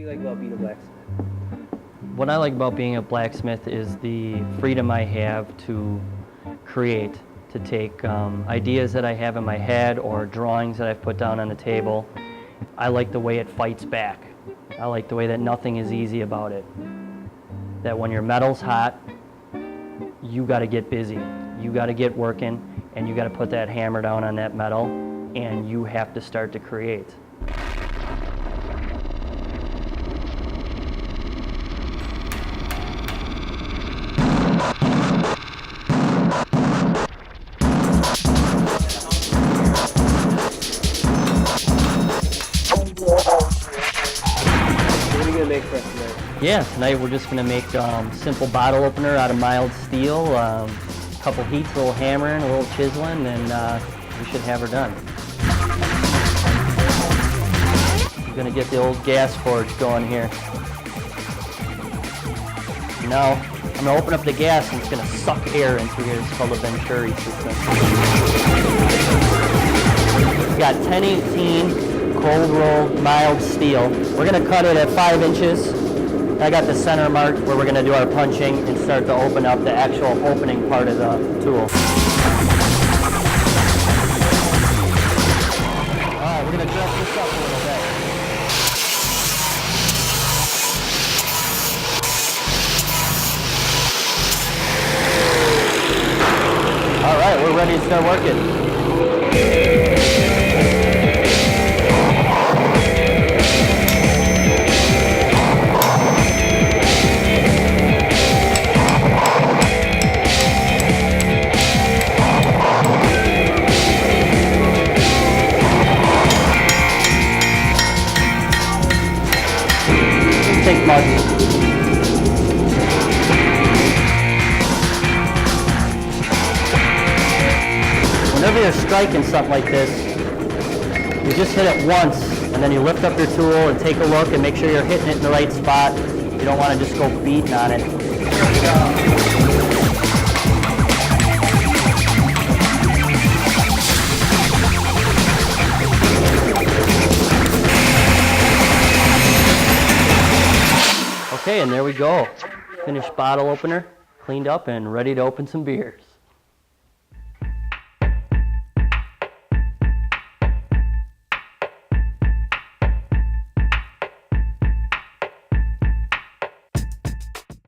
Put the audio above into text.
you like about being a blacksmith? What I like about being a blacksmith is the freedom I have to create, to take ideas that I have in my head or drawings that I've put down on the table. I like the way it fights back. I like the way that nothing is easy about it. That when your metal's hot, you got to get busy. You got to get working, and you got to put that hammer down on that metal, and you have to start to create. What are you going to make for us tonight? Yeah, tonight we're just going to make simple bottle opener out of mild steel, a couple heats, a little hammering, a little chiseling, and we should have her done. We're going to get the old gas forge going here. Now, I'm going to open up the gas and it's going to suck air into here. It's called a Venturi system. We've got 1018 cold roll mild steel. We're going to cut it at 5 inches. I got the center marked where we're going to do our punching and start to open up the actual opening part of the tool. Alright, we're going to dress this up a little bit. Alright, we're ready to start working. Take much. Whenever you're striking something like this, you just hit it once, and then you lift up your tool and take a look and make sure you're hitting it in the right spot. You don't want to just go beating on it. Okay, and there we go. Finished bottle opener, cleaned up and ready to open some beers.